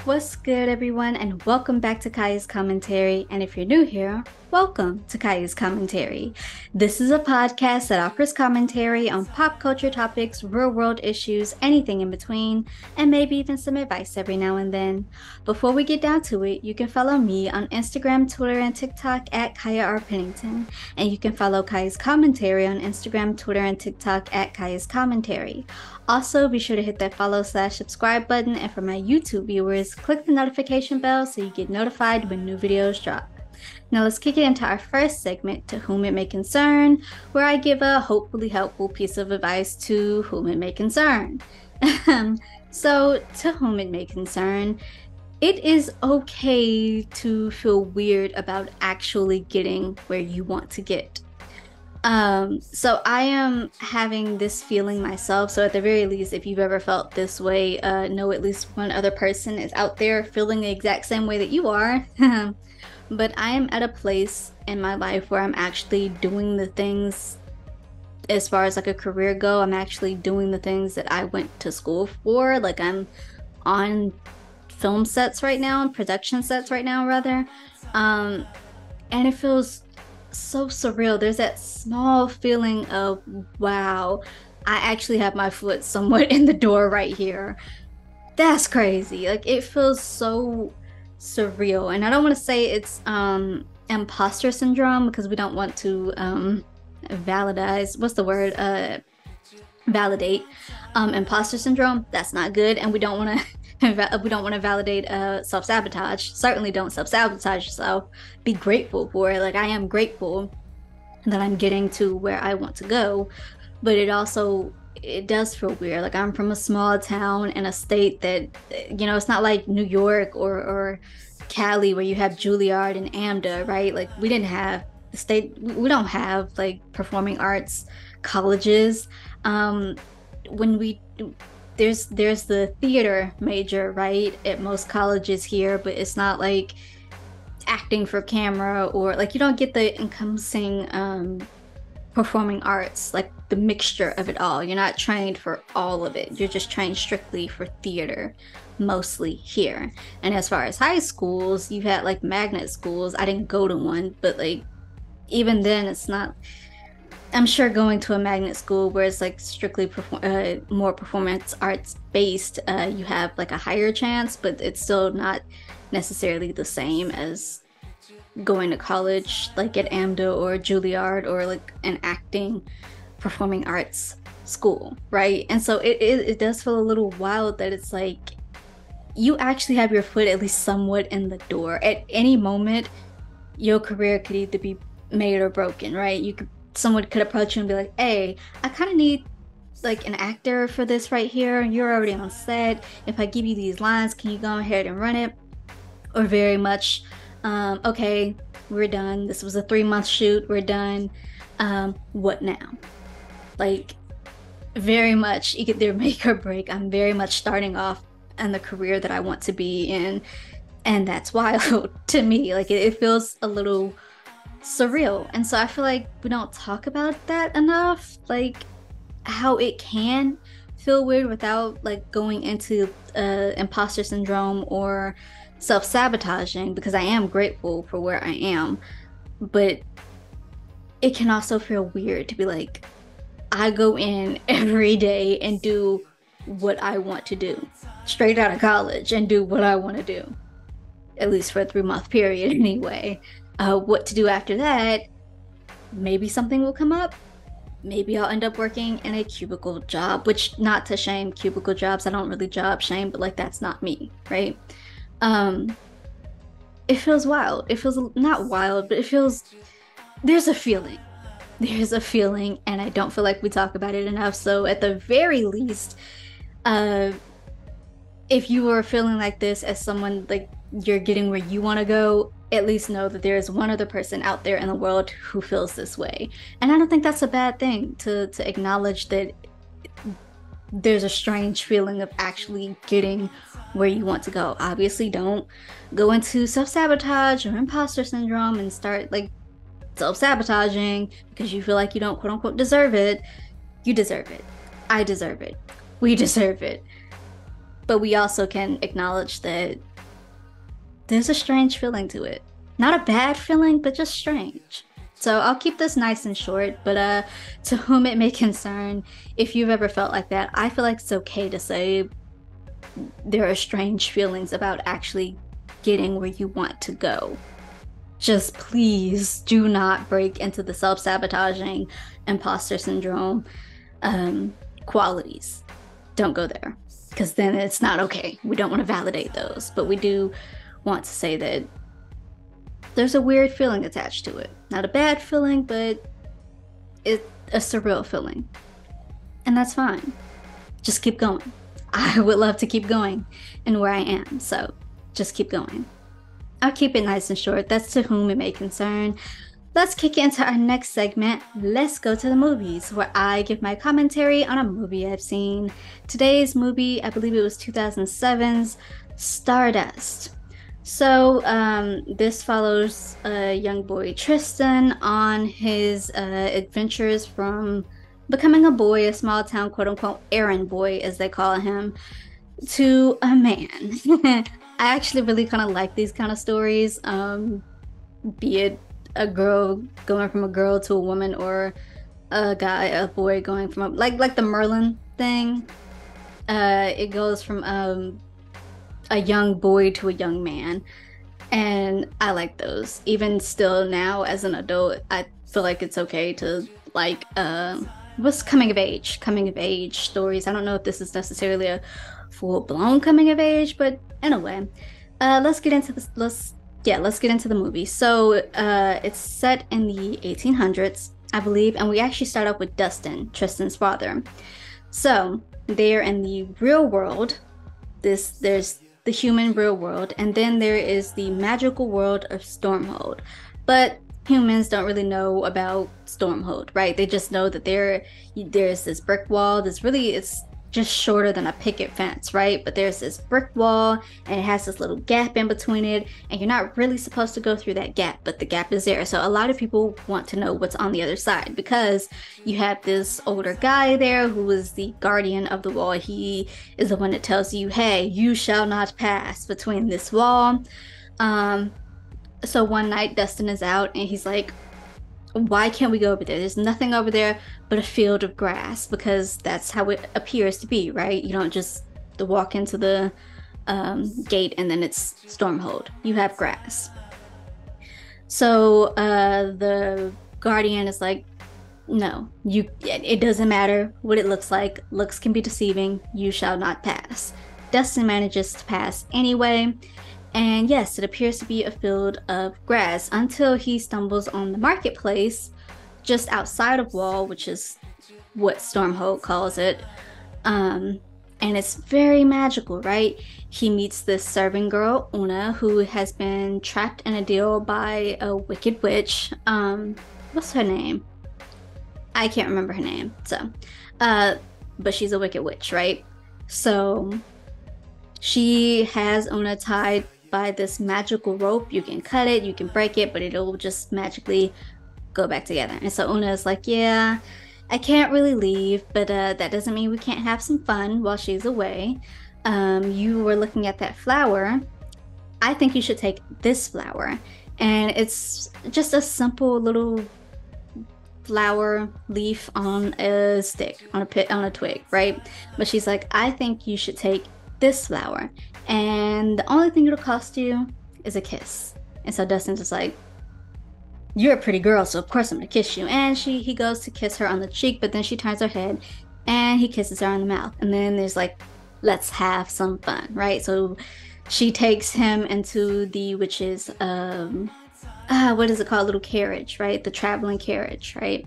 What's good, everyone, and welcome back to Kaya's Commentary. And if you're new here, welcome to Kaya's Commentary. This is a podcast that offers commentary on pop culture topics, real world issues, anything in between, and maybe even some advice every now and then. Before we get down to it, you can follow me on Instagram, Twitter, and TikTok at Kaya R. Pennington. And you can follow Kaya's Commentary on Instagram, Twitter, and TikTok at Kaya's Commentary. Also, be sure to hit that follow/subscribe button, and for my YouTube viewers, click the notification bell so you get notified when new videos drop. Now let's kick it into our first segment, To Whom It May Concern, where I give a hopefully helpful piece of advice to whom it may concern. So, to whom it may concern, it is okay to feel weird about actually getting where you want to get. So I am having this feeling myself. So at the very least, if you've ever felt this way, know at least one other person is out there feeling the exact same way that you are. But I am at a place in my life where I'm actually doing the things, as far as like a career go, I'm actually doing the things that I went to school for. Like I'm on film sets right now, production sets right now, rather. And it feels so surreal. There's that small feeling of, wow, I actually have my foot somewhat in the door right here. That's crazy. Like, it feels so surreal. And I don't want to say it's imposter syndrome, because we don't want to validate imposter syndrome. That's not good, and we don't want to validate self-sabotage. Certainly don't self-sabotage yourself. Be grateful for it. Like, I am grateful that I'm getting to where I want to go, but it does feel weird. Like, I'm from a small town in a state that, it's not like New York or Cali, where you have Juilliard and AMDA, right? Like, we don't have like performing arts colleges. There's the theater major, right, at most colleges here, but it's not like acting for camera, or like you don't get the encompassing performing arts, like the mixture of it all. You're not trained for all of it. You're just trained strictly for theater, mostly here. And as far as high schools, you've had like magnet schools. I didn't go to one, but like even then, it's not. I'm sure going to a magnet school where it's like strictly more performance arts based, you have like a higher chance, but it's still not necessarily the same as going to college like at AMDA or Juilliard, or like an acting performing arts school, right? And so it does feel a little wild that it's like you actually have your foot at least somewhat in the door. At any moment, your career could either be made or broken, right? Someone could approach you and be like, hey, I kind of need like an actor for this right here. You're already on set. If I give you these lines, can you go ahead and run it? Or very much, okay, we're done. This was a 3-month shoot. We're done. What now? Like, very much either make or break. I'm very much starting off in the career that I want to be in. And that's wild to me. Like, it feels a little surreal. And so I feel like we don't talk about that enough, like how it can feel weird without like going into imposter syndrome or self-sabotaging, because I am grateful for where I am, but it can also feel weird to be like, I go in every day and do what I want to do, straight out of college, and do what I want to do, at least for a 3-month period anyway. What to do after that, maybe something will come up. Maybe I'll end up working in a cubicle job, which, not to shame cubicle jobs, I don't really job shame, but like that's not me, right? It feels wild. It feels not wild, but there's a feeling. There's a feeling, and I don't feel like we talk about it enough. So at the very least, if you are feeling like this as someone, like you're getting where you want to go, at least know that there is one other person out there in the world who feels this way. And I don't think that's a bad thing, to acknowledge that there's a strange feeling of actually getting where you want to go. Obviously, don't go into self-sabotage or imposter syndrome and start like self-sabotaging because you feel like you don't quote unquote deserve it. You deserve it. I deserve it. We deserve it. But we also can acknowledge that there's a strange feeling to it. Not a bad feeling, but just strange. So I'll keep this nice and short, but to whom it may concern, if you've ever felt like that, I feel like it's okay to say there are strange feelings about actually getting where you want to go. Just please do not break into the self-sabotaging imposter syndrome um, qualities. Don't go there because then it's not okay. We don't want to validate those, but we do want to say that there's a weird feeling attached to it. Not a bad feeling, but it's a surreal feeling. And that's fine. Just keep going. I would love to keep going and where I am, so just keep going. I'll keep it nice and short. That's to whom it may concern. Let's kick into our next segment. Let's go to the movies, where I give my commentary on a movie I've seen. Today's movie, I believe it was 2007's Stardust. So this follows a young boy, Tristan, on his adventures from becoming a boy, a small town quote unquote errand boy, as they call him, to a man. I actually really kind of like these kind of stories, be it a girl going from a girl to a woman, or a boy going from like the Merlin thing. It goes from a young boy to a young man, and I like those. Even still now as an adult, I feel like it's okay to like what's coming of age stories. I don't know if this is necessarily a full-blown coming of age, but anyway, let's get into this. Let's get into the movie. So it's set in the 1800s, I believe, and we actually start off with Dustin, Tristan's father. So they're in the real world. There's the human real world, and then there is the magical world of Stormhold. But humans don't really know about Stormhold, right? They just know that there's this brick wall. It's just shorter than a picket fence, right? But there's this brick wall, and it has this little gap in between it, and you're not really supposed to go through that gap, but the gap is there. So a lot of people want to know what's on the other side, because you have this older guy there who is the guardian of the wall. He is the one that tells you, hey, you shall not pass between this wall. So one night Dustin is out, and he's like, why can't we go over there? There's nothing over there but a field of grass, because that's how it appears to be, right? You don't just walk into the gate and then it's Stormhold. You have grass. So the guardian is like, no, it doesn't matter what it looks like. Looks can be deceiving. You shall not pass. Dustin manages to pass anyway. And yes, it appears to be a field of grass until he stumbles on the marketplace just outside of Wall, which is what Stormhold calls it. And it's very magical, right? He meets this serving girl, Una, who has been trapped in a deal by a wicked witch. What's her name? I can't remember her name. So, but she's a wicked witch, right? So she has Una tied by this magical rope. You can cut it, you can break it, but it'll just magically go back together. And so Una is like, yeah, I can't really leave, but that doesn't mean we can't have some fun while she's away. You were looking at that flower. I think you should take this flower. And it's just a simple little flower leaf on a stick, on a twig, right? But she's like, I think you should take this flower, and the only thing it'll cost you is a kiss. And so Dustin's just like, you're a pretty girl, so of course I'm gonna kiss you. And he goes to kiss her on the cheek, but then she turns her head and he kisses her on the mouth. And then there's like, let's have some fun, right? So she takes him into the witch's what is it called, little carriage, right? The traveling carriage, right?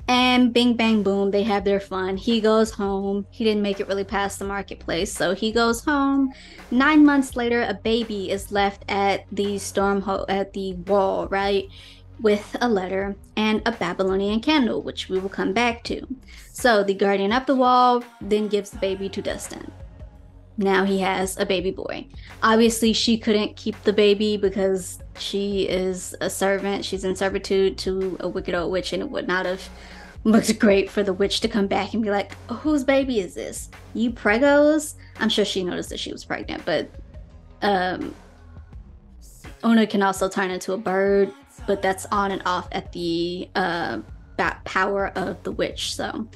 And bing, bang, boom, they have their fun. He goes home. He didn't make it really past the marketplace, so he goes home. 9 months later, a baby is left at the at the wall, right? With a letter and a Babylonian candle, which we will come back to. So the guardian of the wall then gives the baby to Dustin. Now he has a baby boy. Obviously, she couldn't keep the baby because she is a servant. She's in servitude to a wicked old witch, and it would not have looked great for the witch to come back and be like, oh, whose baby is this? You pregos? I'm sure she noticed that she was pregnant, but Una can also turn into a bird, but that's on and off at the power of the witch. So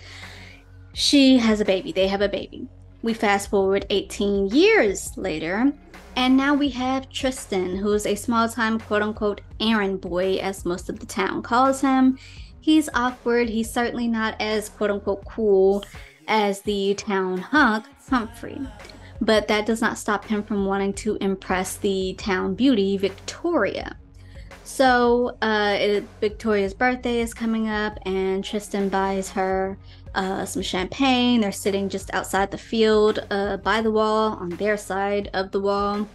she has a baby. They have a baby. We fast forward 18 years later, and now we have Tristan, who's a small time quote unquote errand boy, as most of the town calls him. He's awkward. He's certainly not as quote unquote cool as the town hunk, Humphrey. But that does not stop him from wanting to impress the town beauty, Victoria. So Victoria's birthday is coming up, and Tristan buys her some champagne. They're sitting just outside the field by the wall, on their side of the wall.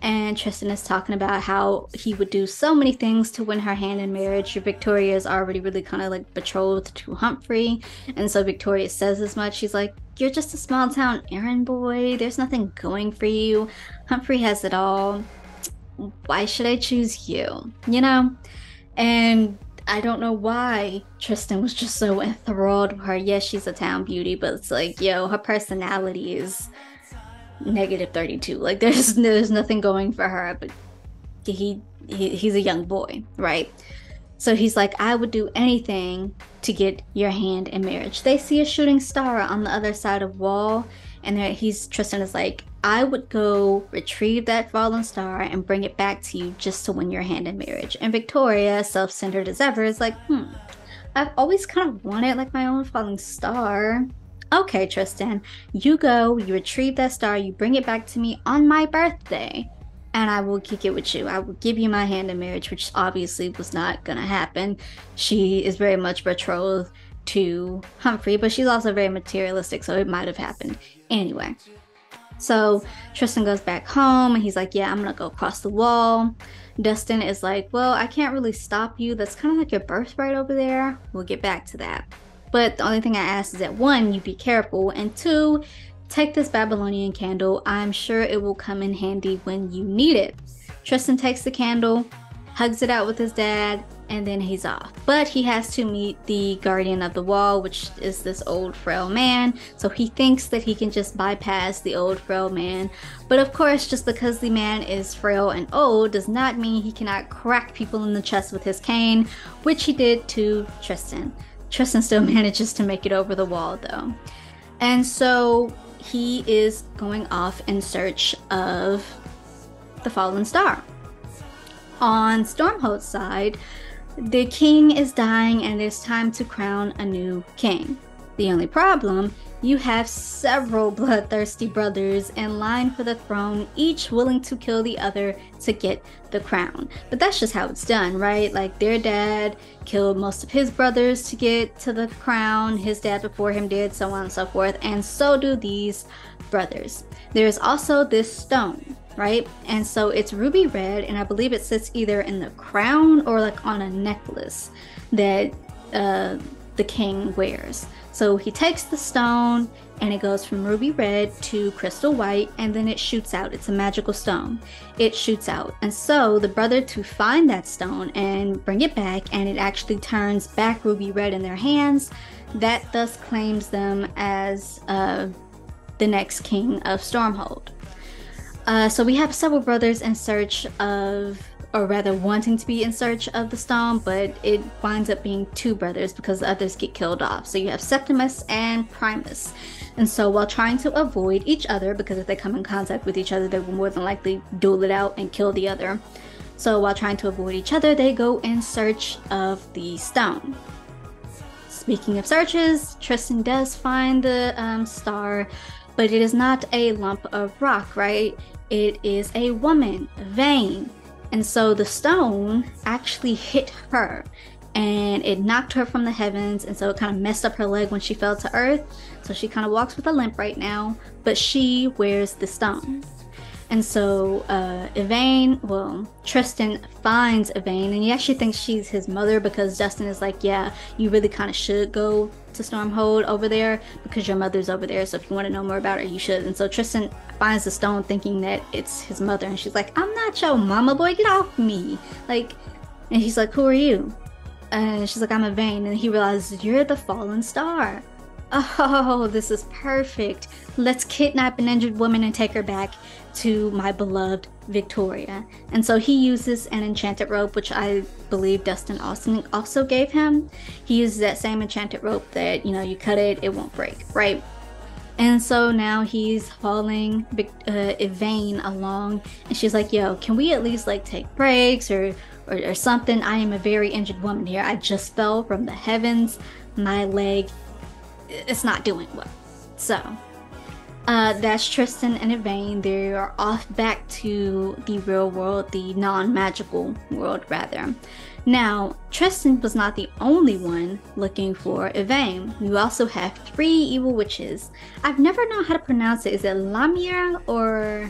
And Tristan is talking about how he would do so many things to win her hand in marriage. Victoria is already really kind of like betrothed to Humphrey. And so Victoria says as much. She's like, "You're just a small town errand boy. There's nothing going for you. Humphrey has it all. Why should I choose you?" You know? And I don't know why Tristan was just so enthralled with her. Yes, she's a town beauty, but it's like, yo, her personality is -32. Like there's nothing going for her, but he's a young boy, right? So he's like, "I would do anything to get your hand in marriage." They see a shooting star on the other side of wall, and Tristan is like, "I would go retrieve that fallen star and bring it back to you just to win your hand in marriage." And Victoria, self-centered as ever, is like, "I've always kind of wanted like my own falling star." "Okay, Tristan, you go, you retrieve that star, you bring it back to me on my birthday, and I will kick it with you. I will give you my hand in marriage," which obviously was not gonna happen. She is very much betrothed to Humphrey, but she's also very materialistic, so it might have happened. Anyway, so Tristan goes back home, and he's like, "Yeah, I'm gonna go across the wall." Dustin is like, "Well, I can't really stop you. That's kind of like your birthright over there. We'll get back to that. But the only thing I ask is that, one, you be careful, and two, take this Babylonian candle. I'm sure it will come in handy when you need it." Tristan takes the candle, hugs it out with his dad, and then he's off. But he has to meet the guardian of the wall, which is this old frail man. So he thinks that he can just bypass the old frail man. But of course, just because the man is frail and old does not mean he cannot crack people in the chest with his cane, which he did to Tristan. Tristan still manages to make it over the wall though. And so he is going off in search of the fallen star. On Stormhold's side, the king is dying and it's time to crown a new king. The only problem, you have several bloodthirsty brothers in line for the throne, each willing to kill the other to get the crown. But that's just how it's done, right? Like their dad killed most of his brothers to get to the crown, his dad before him did, so on and so forth, and so do these brothers. There's also this stone, right? And so it's ruby red, and I believe it sits either in the crown or like on a necklace that the king wears. So he takes the stone and it goes from ruby red to crystal white, and then it shoots out. It's a magical stone. It shoots out. And so the brother to find that stone and bring it back, and it actually turns back ruby red in their hands, that thus claims them as the next king of Stormhold. So we have several brothers in search of, or rather wanting to be in search of the stone, but it winds up being two brothers because the others get killed off. So you have Septimus and Primus. And so while trying to avoid each other, because if they come in contact with each other, they will more than likely duel it out and kill the other. So while trying to avoid each other, they go in search of the stone. Speaking of searches, Tristan does find the star, but it is not a lump of rock, right? It is a woman, Vane. And so the stone actually hit her and it knocked her from the heavens, and so it kind of messed up her leg when she fell to earth. So she kind of walks with a limp right now, but she wears the stone. And so Tristan finds Yvain, and he actually thinks she's his mother because Dustin is like, "Yeah, you really kind of should go to Stormhold over there because your mother's over there, so if you want to know more about her, you should." And so Tristan finds the stone thinking that it's his mother, and she's like, "I'm not your mama, boy, get off me." Like, and he's like, "Who are you?" And she's like, "I'm Yvain." And he realizes, "You're the fallen star. Oh, this is perfect. Let's kidnap an injured woman and take her back to my beloved Victoria. And so he uses an enchanted rope, which I believe Dustin also gave him. He uses that same enchanted rope that, you know, you cut it, it won't break, right? And so now he's hauling Yvain along, and she's like, yo, can we at least like take breaks or something? I am a very injured woman here. I just fell from the heavens. My leg, it's not doing well. So that's Tristan and Yvain. They are off back to the real world, the non-magical world rather. Now, Tristan was not the only one looking for Yvain. You also have 3 evil witches. I've never known how to pronounce it. Is it Lamia or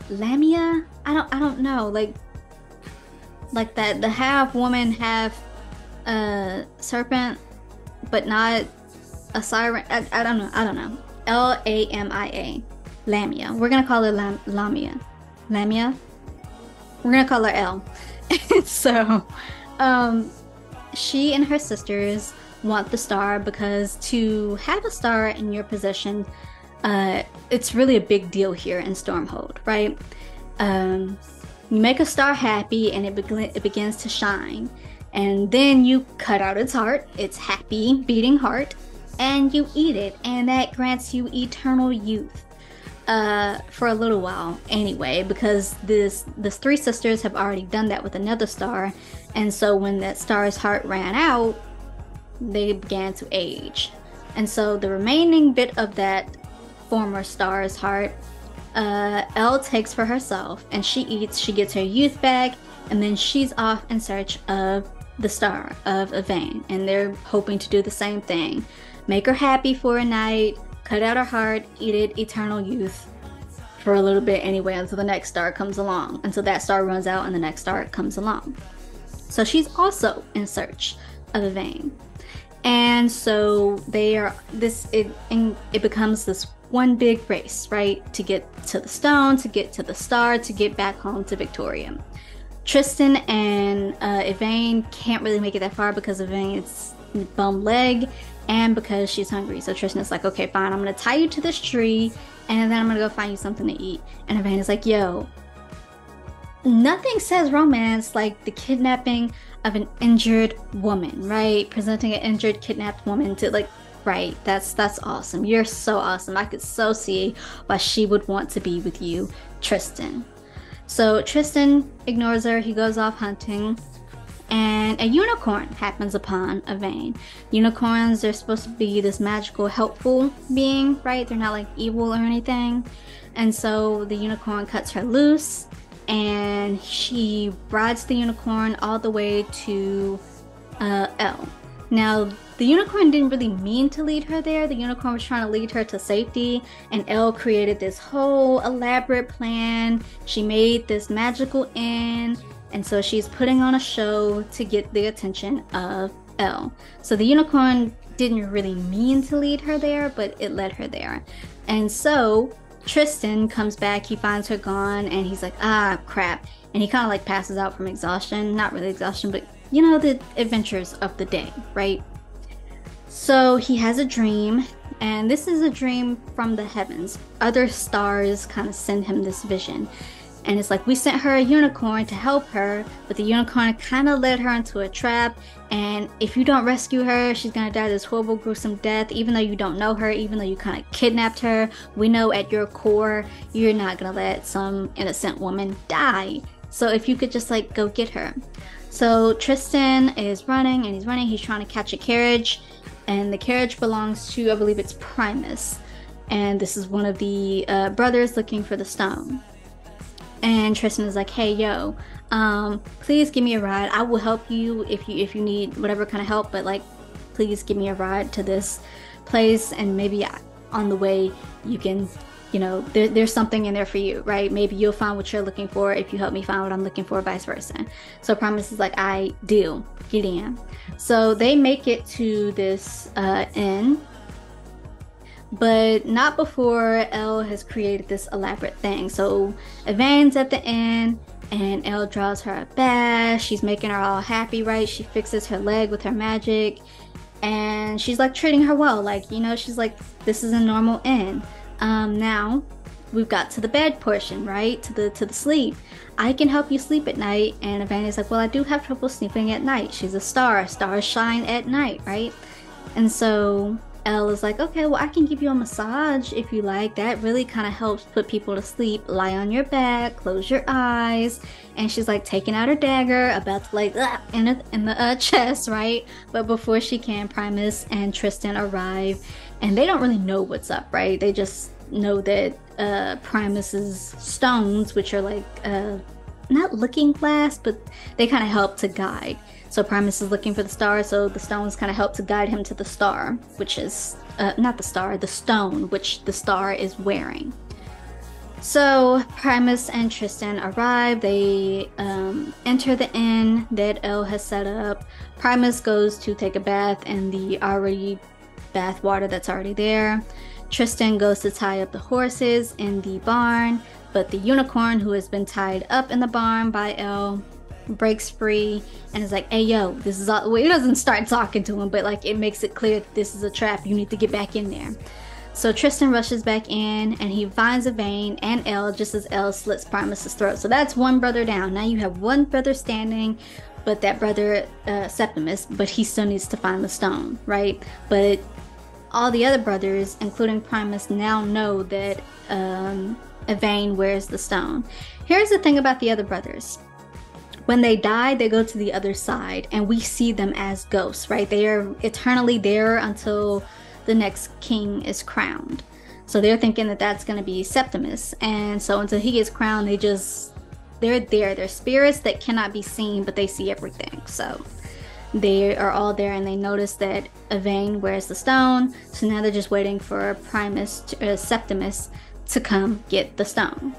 Lamia? I don't know. Like that, the half woman, half serpent, but not a siren. I don't know. Lamia. Lamia. We're gonna call her Lamia. Lamia. We're gonna call her L. So, she and her sisters want the star because to have a star in your possession, it's really a big deal here in Stormhold, right? You make a star happy and it begins to shine, and then you cut out its heart, its happy beating heart, and you eat it, and that grants you eternal youth. For a little while anyway, because the 3 sisters have already done that with another star, and so when that star's heart ran out, they began to age. And so the remaining bit of that former star's heart, Elle takes for herself, and she gets her youth back, and then she's off in search of the star of Yvain, and they're hoping to do the same thing. Make her happy for a night, cut out her heart, eat it, eternal youth for a little bit anyway, until the next star comes along, until that star runs out and the next star comes along. So she's also in search of Yvain. And so it becomes this one big race, right? To get to the stone, to get to the star, to get back home to Victoria. Tristan and Yvain can't really make it that far because Yvain's bum leg, and because she's hungry. So Tristan is like, okay, fine, I'm gonna tie you to this tree, and then I'm gonna go find you something to eat. And Yvain is like, yo, nothing says romance like the kidnapping of an injured woman, right? Presenting an injured, kidnapped woman to, like, right, that's awesome. You're so awesome. I could so see why she would want to be with you, Tristan. So Tristan ignores her. He goes off hunting, and a unicorn happens upon Yvain. Unicorns are supposed to be this magical, helpful being, right? They're not like evil or anything. And so the unicorn cuts her loose, and she rides the unicorn all the way to Elle. Now, the unicorn didn't really mean to lead her there. The unicorn was trying to lead her to safety, and Elle created this whole elaborate plan. She made this magical inn, and so she's putting on a show to get the attention of Elle. So the unicorn didn't really mean to lead her there, but it led her there. And so Tristan comes back, he finds her gone, and he's like, ah, crap. And he kind of like passes out from exhaustion. Not really exhaustion, but you know, the adventures of the day, right? So he has a dream, and this is a dream from the heavens. Other stars kind of send him this vision. And it's like, we sent her a unicorn to help her, but the unicorn kind of led her into a trap. And if you don't rescue her, she's going to die this horrible, gruesome death. Even though you don't know her, even though you kind of kidnapped her, we know at your core, you're not going to let some innocent woman die. So if you could just like go get her. So Tristan is running and he's running. He's trying to catch a carriage. And the carriage belongs to, I believe it's Primus. And this is one of the brothers looking for the stone. And Tristan is like, hey, yo, please give me a ride. I will help you if you need whatever kind of help, but like, please give me a ride to this place, and maybe on the way you can, you know, there's something in there for you, right? Maybe you'll find what you're looking for if you help me find what I'm looking for, vice versa. So Primus is like, I do, get in. So they make it to this inn, but not before Elle has created this elaborate thing. So Yvain's at the inn, and Elle draws her a bath. She's making her all happy, right? She fixes her leg with her magic, and she's like treating her well. Like, you know, she's like, this is a normal inn. Now, we've got to the bed portion, right? To the sleep. I can help you sleep at night. And Evange's like, well, I do have trouble sleeping at night. She's a star. Stars shine at night, right? And so Elle is like, okay, well, I can give you a massage if you like. That really kind of helps put people to sleep. Lie on your back, close your eyes. And she's like taking out her dagger, about to like in the chest, right? But before she can, Primus and Tristan arrive, and they don't really know what's up, right? They just know that Primus's stones, which are like not looking glass, but they kind of help to guide. So Primus is looking for the star, so the stones kind of help to guide him to the star, which is not the star, the stone, which the star is wearing. So Primus and Tristan arrive. They enter the inn that Elle has set up. Primus goes to take a bath in the already bath water that's already there. Tristan goes to tie up the horses in the barn, but the unicorn, who has been tied up in the barn by Elle, breaks free and is like, hey yo, this is all. Well, he doesn't start talking to him, but like it makes it clear that this is a trap. You need to get back in there. So Tristan rushes back in and he finds Yvain and Elle just as Elle slits Primus's throat. So that's one brother down. Now you have one brother standing, but that brother Septimus, but he still needs to find the stone, right? But all the other brothers, including Primus, now know that Yvain wears the stone. Here's the thing about the other brothers. When they die, they go to the other side, and we see them as ghosts, right? They are eternally there until the next king is crowned. So they're thinking that that's going to be Septimus. And so until he gets crowned, they're there. They're spirits that cannot be seen, but they see everything. So they are all there, and they notice that Yvain wears the stone. So now they're just waiting for Septimus to come get the stone.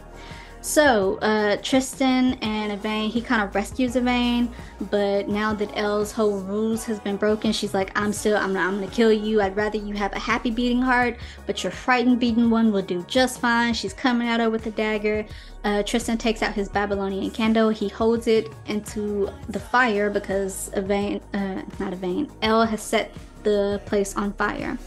So Tristan and Yvain, he kind of rescues Yvain, but now that Elle's whole ruse has been broken, she's like, I'm gonna kill you. I'd rather you have a happy beating heart, but your frightened beaten one will do just fine. She's coming at her with a dagger. Tristan takes out his Babylonian candle. He holds it into the fire because Elle has set the place on fire.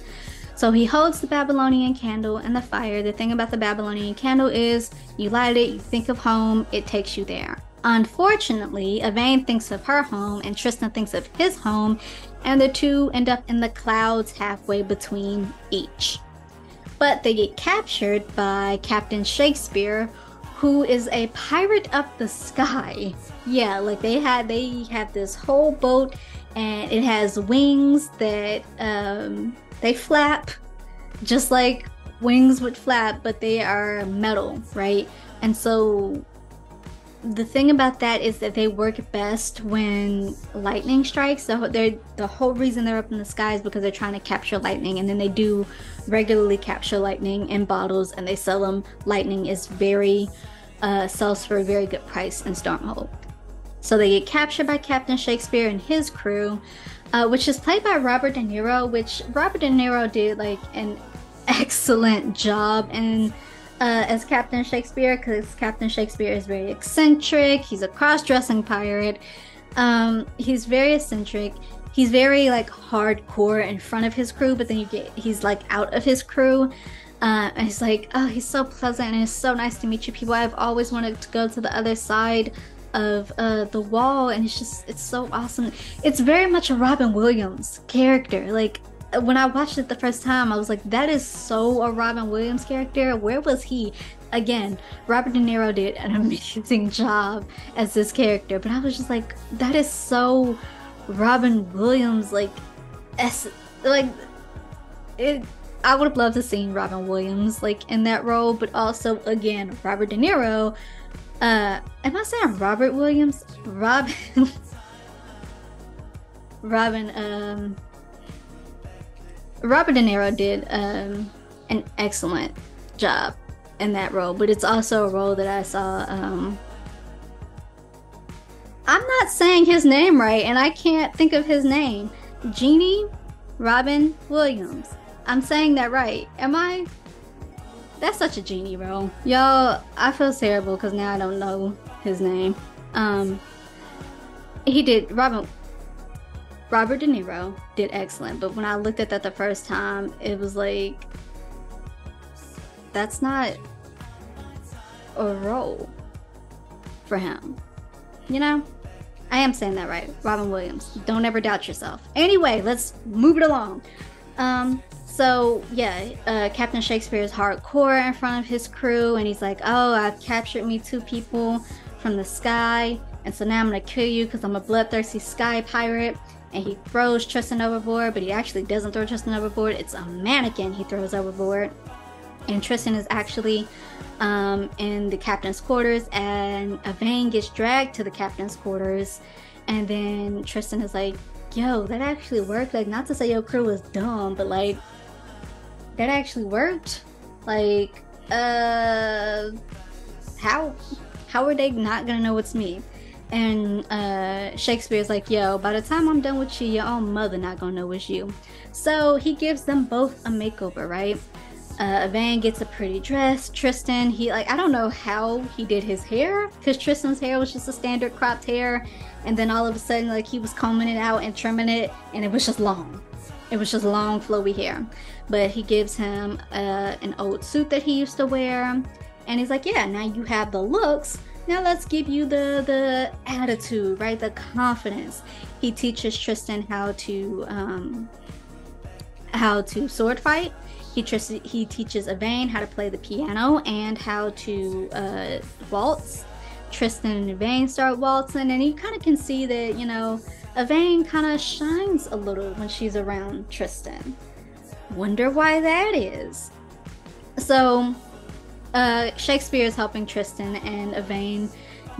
So he holds the Babylonian candle in the fire. The thing about the Babylonian candle is you light it, you think of home, it takes you there. Unfortunately, Yvain thinks of her home and Tristan thinks of his home, and the two end up in the clouds halfway between each. But they get captured by Captain Shakespeare, who is a pirate of the sky. Yeah, like they have this whole boat, and it has wings that they flap just like wings would flap, but they are metal, right? And so the thing about that is that they work best when lightning strikes. So the whole reason they're up in the sky is because they're trying to capture lightning, and then they do regularly capture lightning in bottles and they sell them. Lightning is sells for a very good price in Stormhold. So they get captured by Captain Shakespeare and his crew, which is played by Robert De Niro, which Robert De Niro did like an excellent job in as Captain Shakespeare, because Captain Shakespeare is very eccentric. He's a cross-dressing pirate. He's very eccentric. He's very like hardcore in front of his crew, but then he's like out of his crew. And he's like, oh, he's so pleasant and it's so nice to meet you people. I've always wanted to go to the other side of the wall, and it's so awesome. It's very much a Robin Williams character. Like when I watched it the first time, I was like, that is so a Robin Williams character. Where was he? Again, Robert De Niro did an amazing job as this character, but I was just like, that is so Robin Williams. I would have loved to see Robin Williams like in that role, but also again, Robert De Niro. Am I saying Robert Williams? Robert De Niro did an excellent job in that role, but it's also a role that I saw. I'm not saying his name right, and I can't think of his name. Genie Robin Williams. I'm saying that right. Am I? That's such a genie role. Y'all, I feel terrible because now I don't know his name. He did, Robert De Niro did excellent, but when I looked at that the first time, it was like, that's not a role for him. You know? I am saying that right. Robin Williams. Don't ever doubt yourself. Anyway, let's move it along. So yeah, Captain Shakespeare is hardcore in front of his crew, and he's like, oh, I've captured me 2 people from the sky, and so now I'm gonna kill you because I'm a bloodthirsty sky pirate. And he throws Tristan overboard, but he actually doesn't throw Tristan overboard. It's a mannequin he throws overboard. And Tristan is actually in the captain's quarters, and Yvain gets dragged to the captain's quarters. And then Tristan is like, yo, that actually worked. Like, not to say your crew was dumb, but like, that actually worked. Like, how are they not gonna know it's me? And Shakespeare's like, yo, by the time I'm done with you, your own mother not gonna know it's you. So he gives them both a makeover, right? Yvain gets a pretty dress. Tristan, I don't know how he did his hair, because Tristan's hair was just a standard cropped hair, and then all of a sudden, like, he was combing it out and trimming it, and it was just long. It was just long, flowy hair. But he gives him an old suit that he used to wear, and he's like, yeah, now you have the looks. Now let's give you the attitude, right? The confidence. He teaches Tristan how to sword fight. He teaches Yvain how to play the piano and how to waltz. Tristan and Yvain start waltzing, and you kind of can see that, you know, Yvain kind of shines a little when she's around Tristan. Wonder why that is. So Shakespeare is helping Tristan and Yvain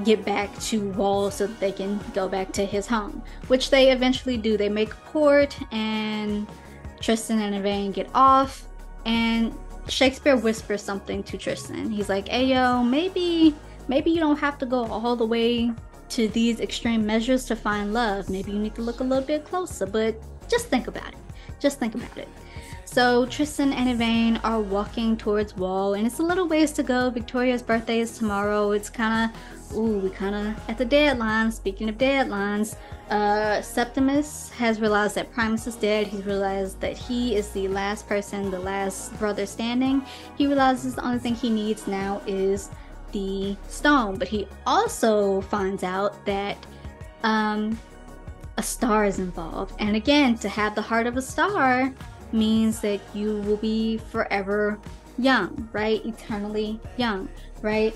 get back to Wall so that they can go back to his home, which they eventually do. They make port, and Tristan and Yvain get off, and Shakespeare whispers something to Tristan. He's like, hey yo, maybe you don't have to go all the way to these extreme measures to find love. Maybe you need to look a little bit closer, but just think about it. Just think about it. So Tristan and Yvain are walking towards Wall, and it's a little ways to go. Victoria's birthday is tomorrow. It's kind of, we kind of at the deadline. Speaking of deadlines, Septimus has realized that Primus is dead. He's realized that he is the last person, the last brother standing. He realizes the only thing he needs now is the stone, but he also finds out that a star is involved. And again, to have the heart of a star means that you will be forever young, right? Eternally young, right?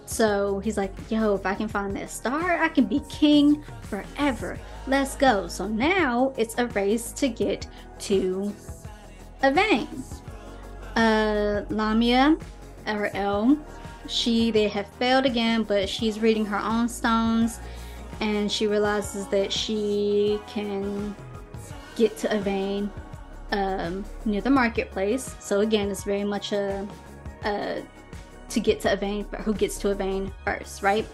So he's like, yo, if I can find that star, I can be king forever. Let's go. So now it's a race to get to Yvain. Lamia, or Elle, they have failed again, but she's reading her own stones, and she realizes that she can get to Yvain near the marketplace. So again, it's very much a to get to Yvain, who gets to Yvain first, right?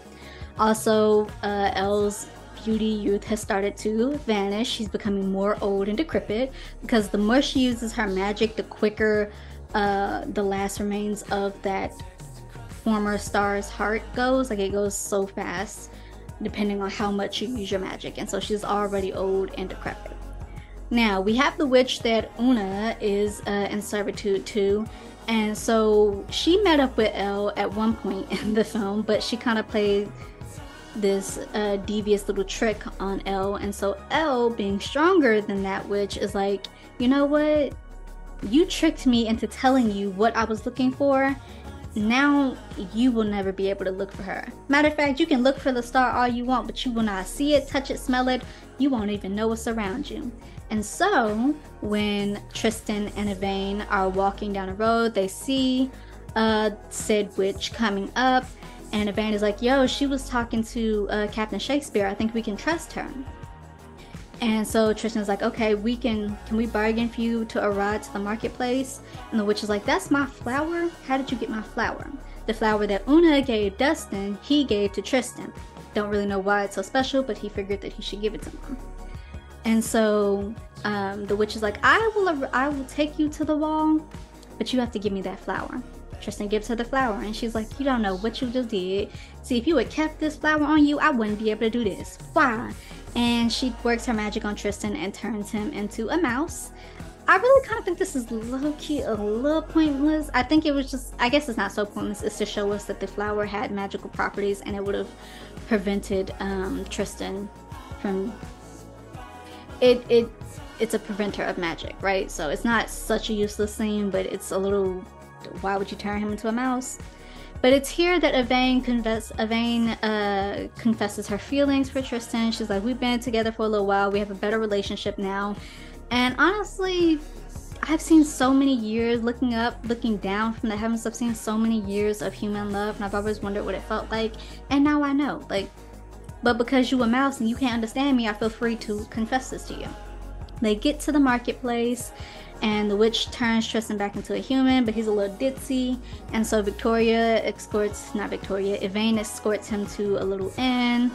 Also, Elle's youth has started to vanish. She's becoming more old and decrepit, because the more she uses her magic, the quicker the last remains of that former star's heart goes. Like, it goes so fast depending on how much you use your magic, and so she's already old and decrepit. Now we have the witch that Una is in servitude to, and so she met up with Elle at one point in the film, but she kind of played this devious little trick on Elle, and so Elle, being stronger than that witch, is like, you know what, you tricked me into telling you what I was looking for. Now you will never be able to look for her. Matter of fact, you can look for the star all you want, but you will not see it, touch it, smell it. You won't even know what's around you. And so when Tristan and Yvain are walking down a road, they see said witch coming up, and Yvain is like, yo, she was talking to Captain Shakespeare. I think we can trust her. And so Tristan's like, okay, can we bargain for you to a ride to the marketplace? And the witch is like, that's my flower? How did you get my flower? The flower that Una gave Dustin, he gave to Tristan. Don't really know why it's so special, but he figured that he should give it to him. And so the witch is like, I will take you to the wall, but you have to give me that flower. Tristan gives her the flower, and she's like, you don't know what you just did. See, if you had kept this flower on you, I wouldn't be able to do this. Why? And she works her magic on Tristan and turns him into a mouse. I really kind of think this is low-key a little pointless. I think it was just, I guess it's not so pointless. It's to show us that the flower had magical properties and it would have prevented Tristan from it's a preventer of magic, right? So it's not such a useless scene, but it's a little, why would you turn him into a mouse? But it's here that Yvain confesses her feelings for Tristan. She's like, we've been together for a little while. We have a better relationship now. And honestly, I've seen so many years, looking up, looking down from the heavens, I've seen so many years of human love, and I've always wondered what it felt like. And now I know. Like, but because you a mouse and you can't understand me, I feel free to confess this to you. They get to the marketplace, and the witch turns Tristan back into a human, but he's a little ditzy. And so Yvain escorts him to a little inn,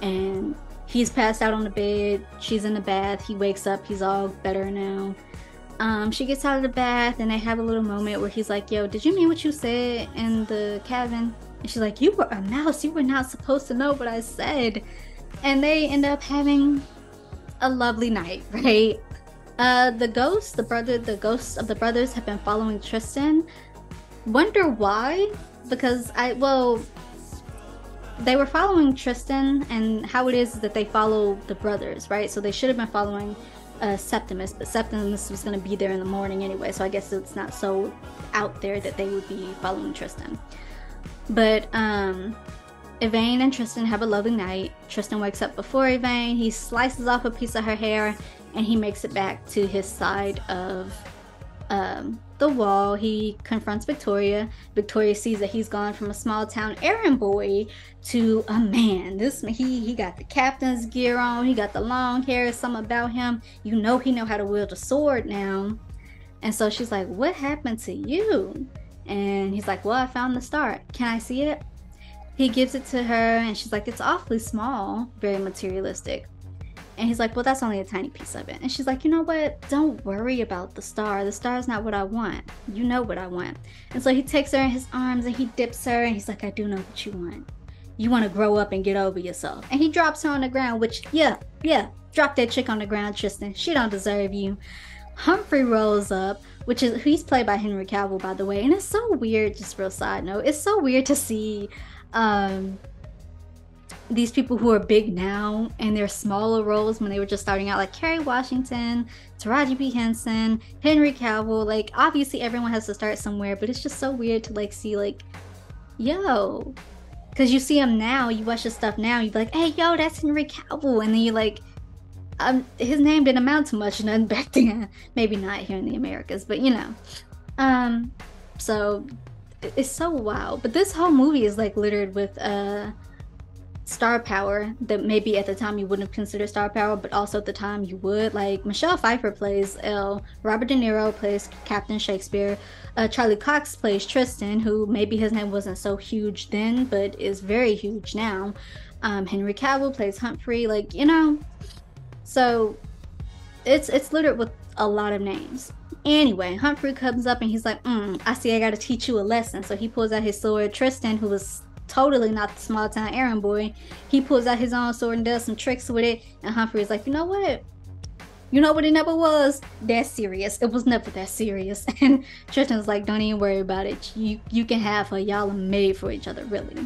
and he's passed out on the bed. She's in the bath. He wakes up. He's all better now. She gets out of the bath, and they have a little moment where he's like, yo, did you mean what you said in the cabin? And she's like, you were a mouse. You were not supposed to know what I said. And they end up having a lovely night, right? The ghosts of the brothers have been following Tristan. Wonder why? Because they were following Tristan, and how it is that they follow the brothers, right? So they should have been following Septimus, but Septimus was going to be there in the morning anyway, so I guess it's not so out there that they would be following Tristan. But Yvain and Tristan have a lovely night. Tristan wakes up before Yvain. He slices off a piece of her hair, and he makes it back to his side of the wall. He confronts Victoria. Victoria sees that he's gone from a small town errand boy to a man. He got the captain's gear on. He got the long hair. Something about him, you know, he know how to wield a sword now. And so she's like, what happened to you? And he's like, well, I found the star. Can I see it? He gives it to her, and she's like, it's awfully small, very materialistic. And he's like, well, that's only a tiny piece of it. And she's like, you know what? Don't worry about the star. The star's not what I want. You know what I want. And so he takes her in his arms, and he dips her, and he's like, I do know what you want. You want to grow up and get over yourself. And he drops her on the ground, which, yeah, drop that chick on the ground, Tristan. She don't deserve you. Humphrey rolls up, he's played by Henry Cavill, by the way. And it's so weird, just real side note, it's so weird to see these people who are big now in their smaller roles when they were just starting out, like Kerry Washington, Taraji P. Henson, Henry Cavill. Like, obviously everyone has to start somewhere, but it's just so weird to like see, like, yo, because you see him now, you watch his stuff now, you be like, hey, yo, that's Henry Cavill, and then you like, his name didn't amount to much none back then. Maybe not here in the Americas, but you know. So it's so wild. But this whole movie is like littered with star power that maybe at the time you wouldn't have considered star power, but also at the time you would. Like, Michelle Pfeiffer plays Elle, Robert De Niro plays Captain Shakespeare, Charlie Cox plays Tristan, who maybe his name wasn't so huge then, but is very huge now. Henry Cavill plays Humphrey, like, you know. So it's littered with a lot of names. Anyway, Humphrey comes up and he's like, I see I gotta teach you a lesson. So he pulls out his sword. Tristan, who was totally not the small town errand boy, he pulls out his own sword and does some tricks with it. And Humphrey's like, you know what? You know what, it never was that serious. It was never that serious. And Tristan's like, don't even worry about it. You can have her. Y'all are made for each other, really.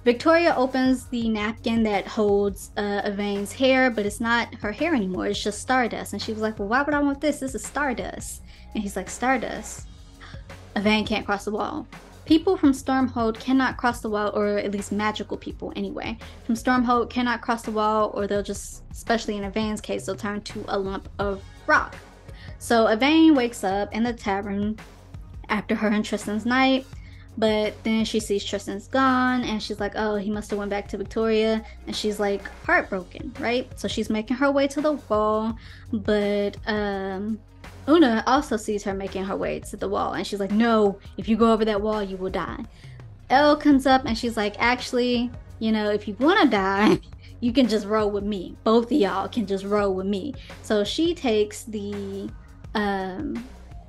Victoria opens the napkin that holds Yvain's hair, but it's not her hair anymore. It's just Stardust. And she was like, well, why would I want this? This is Stardust. And he's like, Stardust? Yvain can't cross the wall. People from Stormhold cannot cross the wall, or at least magical people anyway. From Stormhold cannot cross the wall, or they'll just, especially in Yvain's case, they'll turn to a lump of rock. So Yvain wakes up in the tavern after her and Tristan's night. But then she sees Tristan's gone, and she's like, oh, he must have went back to Victoria. And she's like heartbroken, right? So she's making her way to the wall, but Una also sees her making her way to the wall, and she's like, no, if you go over that wall, you will die. Elle comes up and she's like, actually, you know, if you want to die, you can just roll with me. Both of y'all can just roll with me. So she takes the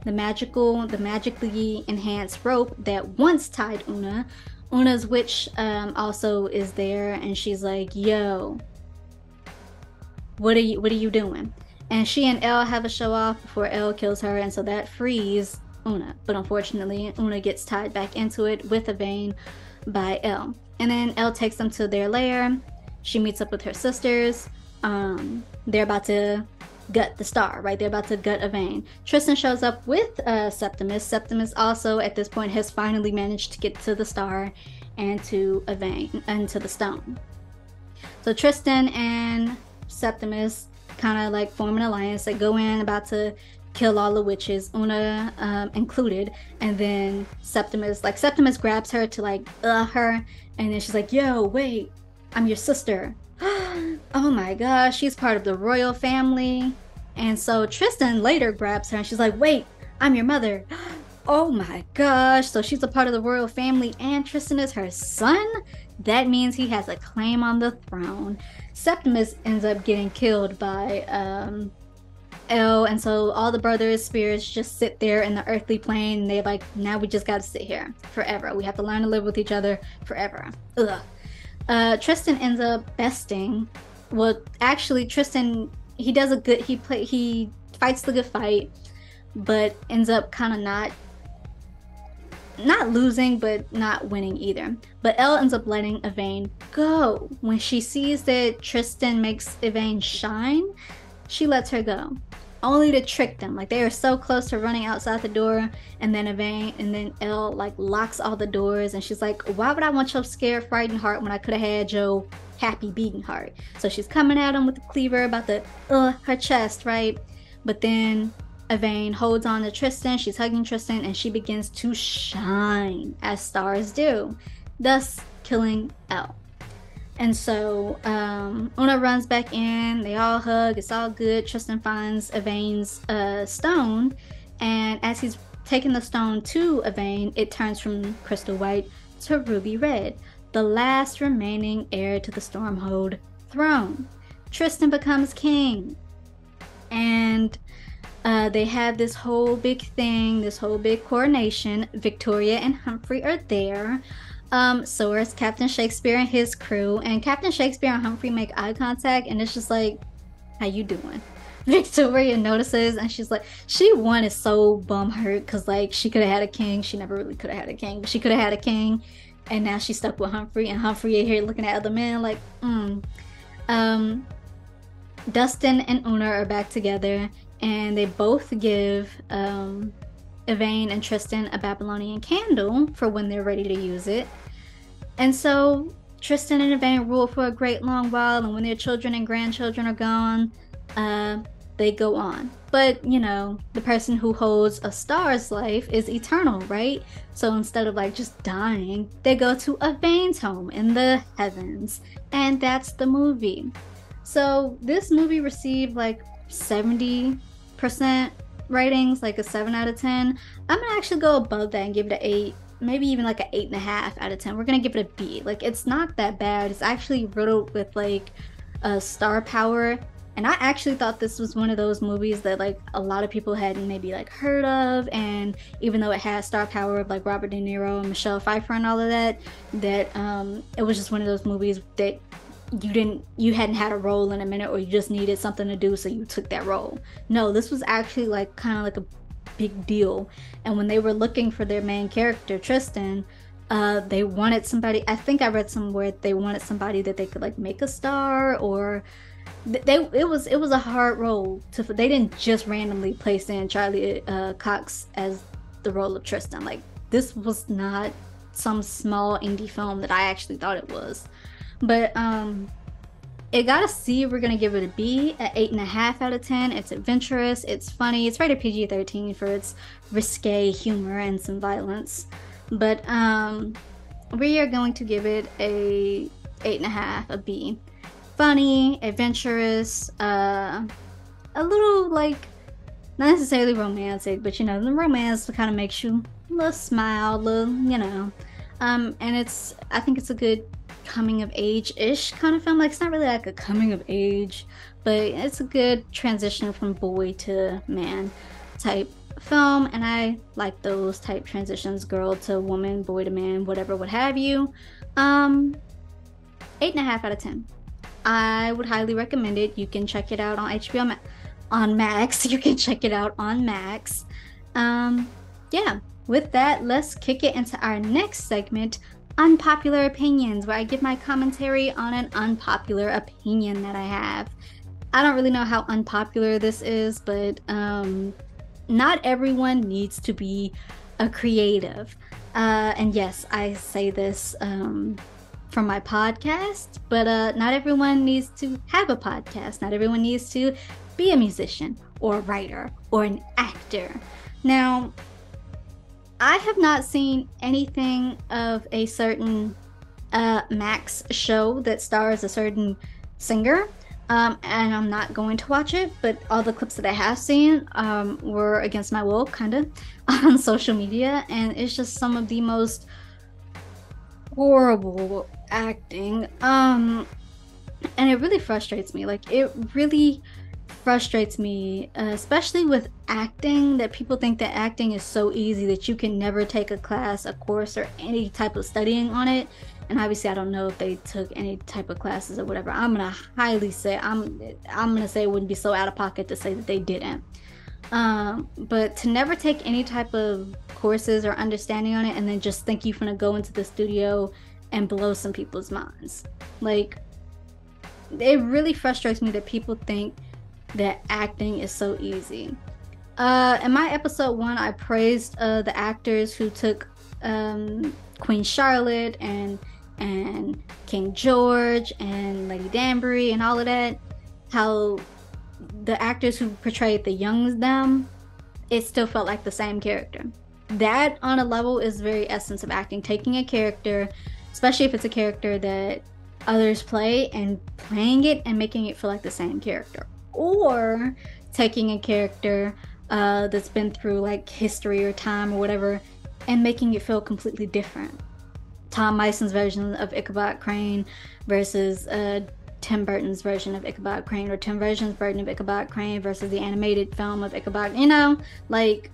magically enhanced rope that once tied Una. Una's witch also is there, and she's like, yo, what are you doing? And she and Elle have a show off before Elle kills her, and so that frees Una. But unfortunately, Una gets tied back into it with Yvain by Elle. And then Elle takes them to their lair. She meets up with her sisters. They're about to gut the star, right? They're about to gut Yvain. Tristan shows up with Septimus. Septimus also at this point has finally managed to get to the star and to Yvain and to the stone. So Tristan and Septimus kind of like form an alliance. They go in about to kill all the witches, Una included, and then Septimus grabs her to like her, and then she's like, yo, wait, I'm your sister. Oh my gosh, she's part of the royal family. And so Tristan later grabs her and she's like, wait, I'm your mother. Oh my gosh, so she's a part of the royal family and Tristan is her son? That means he has a claim on the throne. Septimus ends up getting killed by Elle, and so all the brothers' spirits just sit there in the earthly plane, and they're like, now we just gotta sit here forever. We have to learn to live with each other forever. Ugh. Tristan ends up besting. Well, actually, Tristan, he fights the good fight, but ends up kind of not losing, but not winning either. But Elle ends up letting Yvain go. When she sees that Tristan makes Yvain shine, she lets her go. Only to trick them. Like, they are so close to running outside the door, and then Elle like locks all the doors, and she's like, why would I want your scared, frightened heart when I could have had your happy beating heart? So she's coming at him with the cleaver about the her chest, right? But then Yvain holds on to Tristan, she's hugging Tristan, and she begins to shine, as stars do, thus killing Elle. And so Una runs back in, they all hug, it's all good. Tristan finds Yvain's stone, and as he's taking the stone to Yvain, it turns from crystal white to ruby red, the last remaining heir to the Stormhold throne. Tristan becomes king, and they have this whole big thing, this whole big coronation. Victoria and Humphrey are there. So is Captain Shakespeare and his crew, and Captain Shakespeare and Humphrey make eye contact, and it's just like, how you doing? Victoria notices, and she's like, she is so bum hurt, because like she could have had a king. She never really could have had a king, but she could have had a king, and now she's stuck with Humphrey, and Humphrey here looking at other men like, Dustin and Una are back together, and they both give Yvain and Tristan a Babylonian candle for when they're ready to use it. And so Tristan and Yvain rule for a great long while, and when their children and grandchildren are gone, they go on. But, you know, the person who holds a star's life is eternal, right? So instead of like just dying, they go to Yvain's home in the heavens. And that's the movie. So this movie received like 70% ratings, like a 7 out of 10. I'm gonna actually go above that and give it an 8, maybe even like an 8.5 out of 10. We're gonna give it a B. Like, it's not that bad. It's actually riddled with like star power, and I actually thought this was one of those movies that like a lot of people hadn't maybe like heard of, and even though it had star power of like Robert De Niro and Michelle Pfeiffer and all of that, it was just one of those movies that you hadn't had a role in a minute, or you just needed something to do, so you took that role. No, this was actually like kind of like a big deal. And when they were looking for their main character, Tristan, they wanted somebody, I think I read somewhere they wanted somebody that they could like make a star, or it was a hard role to, they didn't just randomly place in Charlie Cox as the role of Tristan. Like, this was not some small indie film that I actually thought it was. But it got a C. We're gonna give it a B, at 8.5 out of 10. It's adventurous, it's funny, it's rated PG-13 for its risque humor and some violence. But we are going to give it a 8.5, a B. Funny, adventurous, a little like, not necessarily romantic, but you know, the romance kind of makes you a little smile, a little, you know. And I think it's a good coming of age-ish kind of film. Like, it's not really like a coming of age, but it's a good transition from boy to man type film, and I like those type transitions, girl to woman, boy to man, whatever, what have you. 8.5 out of 10. I would highly recommend it. You can check it out on HBO Max. on Max. You can check it out on Max. Um, yeah, with that, let's kick it into our next segment, Unpopular Opinions, where I give my commentary on an unpopular opinion that I have. I don't really know how unpopular this is, but not everyone needs to be a creative. And yes, I say this from my podcast, but not everyone needs to have a podcast. Not everyone needs to be a musician or a writer or an actor. Now, I have not seen anything of a certain Max show that stars a certain singer. And I'm not going to watch it, but all the clips that I have seen were against my will, kind of, on social media, and it's just some of the most horrible acting. And it really frustrates me. Like, it really frustrates me, especially with acting, that people think that acting is so easy that you can never take a class, a course, or any type of studying on it. And obviously I don't know if they took any type of classes or whatever. I'm gonna highly say I'm gonna say it wouldn't be so out of pocket to say that they didn't. But to never take any type of courses or understanding on it and then just think you're gonna go into the studio and blow some people's minds. Like, it really frustrates me that people think that acting is so easy. In my episode 1, I praised the actors who took Queen Charlotte and King George and Lady Danbury and all of that. How the actors who portrayed the young them, it still felt like the same character. That, on a level, is the very essence of acting. Taking a character, especially if it's a character that others play, and playing it and making it feel like the same character. Or taking a character that's been through like history or time or whatever and making it feel completely different. Tom Myson's version of Ichabod Crane versus Tim Burton's version of Ichabod Crane, or Tim Burton's version of Ichabod Crane versus the animated film of Ichabod, like,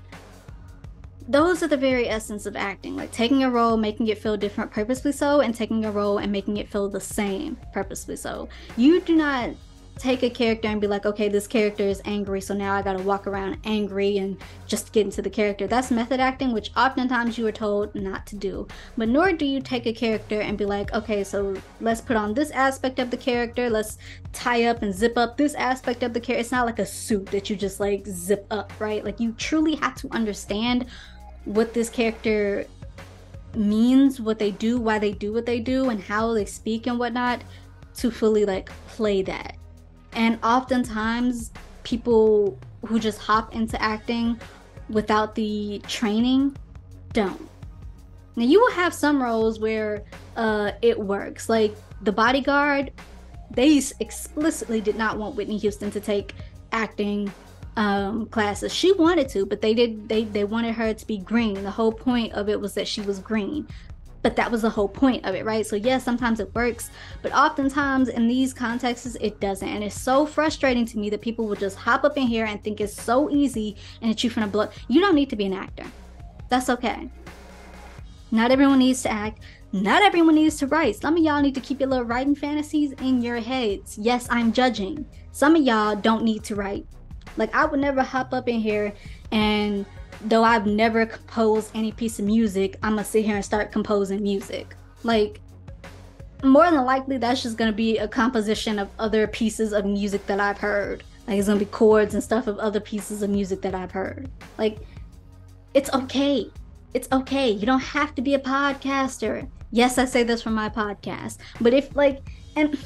those are the very essence of acting. Like, taking a role, making it feel different purposely so, and taking a role and making it feel the same purposely so. You do not take a character and be like, okay, this character is angry, so now I gotta walk around angry and just get into the character. That's method acting, which oftentimes you are told not to do. But nor do you take a character and be like, okay, so let's put on this aspect of the character, let's tie up and zip up this aspect of the character. It's not like a suit that you just like zip up, right? Like, you truly have to understand what this character means, what they do, why they do what they do, and how they speak and whatnot, to fully like play that. And oftentimes people who just hop into acting without the training don't. Now, you will have some roles where it works. Like The Bodyguard, they explicitly did not want Whitney Houston to take acting classes. She wanted to, but they wanted her to be green. The whole point of it was that she was green. But that was the whole point of it, right? So yes, sometimes it works, but oftentimes in these contexts, it doesn't. And it's so frustrating to me that people will just hop up in here and think it's so easy and that you're gonna blow. You don't need to be an actor. That's okay. Not everyone needs to act. Not everyone needs to write. Some of y'all need to keep your little writing fantasies in your heads. Yes, I'm judging. Some of y'all don't need to write. Like, I would never hop up in here and, though I've never composed any piece of music, I'm gonna sit here and start composing music. Like, more than likely, that's just gonna be a composition of other pieces of music that I've heard. Like, it's gonna be chords and stuff of other pieces of music that I've heard. Like, it's okay. It's okay. You don't have to be a podcaster. Yes, I say this from my podcast. But if, like, and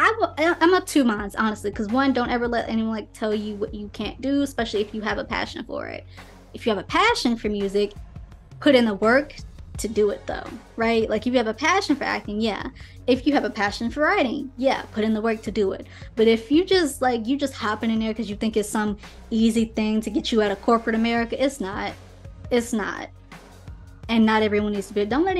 I'm of two minds, honestly, because one, don't ever let anyone like tell you what you can't do, especially if you have a passion for it. If you have a passion for music, put in the work to do it, though, right? Like, if you have a passion for acting, yeah. If you have a passion for writing, yeah, put in the work to do it. But if you just hopping in there because you think it's some easy thing to get you out of corporate America, it's not. It's not. And not everyone needs to be. Don't let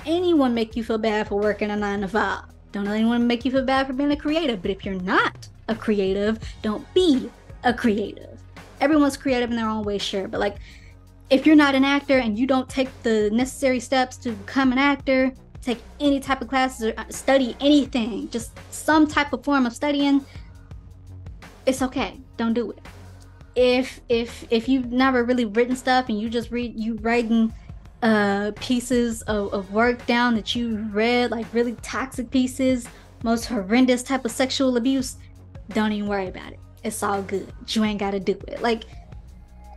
anyone make you feel bad for working a 9 to 5. Don't let anyone make you feel bad for being a creative. But if you're not a creative, don't be a creative. Everyone's creative in their own way, sure. But, like, if you're not an actor and you don't take the necessary steps to become an actor, take any type of classes or study anything, just some type of form of studying, it's okay. Don't do it. If you've never really written stuff and you writing pieces of work down that you read, like really toxic pieces, most horrendous type of sexual abuse, don't even worry about it. It's all good. You ain't gotta do it. Like,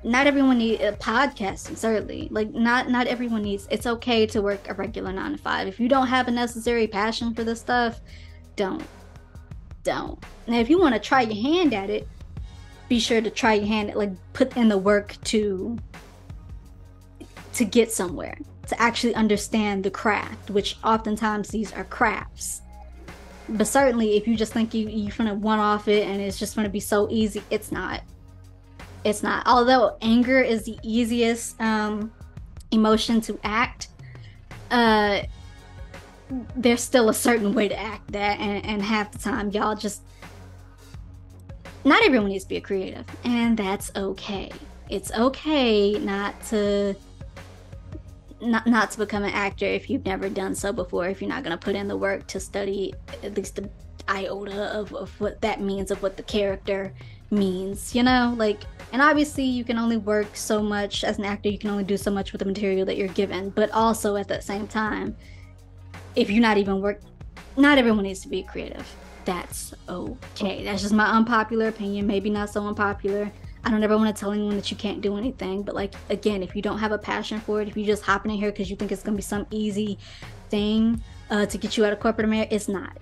not everyone needs a podcasting, certainly. Like, not everyone needs. It's okay to work a regular 9 to 5. If you don't have a necessary passion for this stuff, don't. Now, if you want to try your hand at it, be sure to try your hand at, like, put in the work to get somewhere, to actually understand the craft, which oftentimes these are crafts. But certainly, if you just think you're gonna one-off it and it's just gonna be so easy, it's not. It's not. Although anger is the easiest emotion to act, there's still a certain way to act that, and half the time y'all just, not everyone needs to be a creative, and that's okay. It's okay not to become an actor if you've never done so before, if you're not going to put in the work to study at least the iota of what that means, of what the character means, you know? Like, and obviously you can only work so much as an actor, you can only do so much with the material that you're given, but also at that same time, if you're not even not everyone needs to be creative. That's okay. That's just my unpopular opinion, maybe not so unpopular. I don't ever want to tell anyone that you can't do anything, but, like, again, if you don't have a passion for it, if you just hopping in here because you think it's going to be some easy thing to get you out of corporate America, it's not.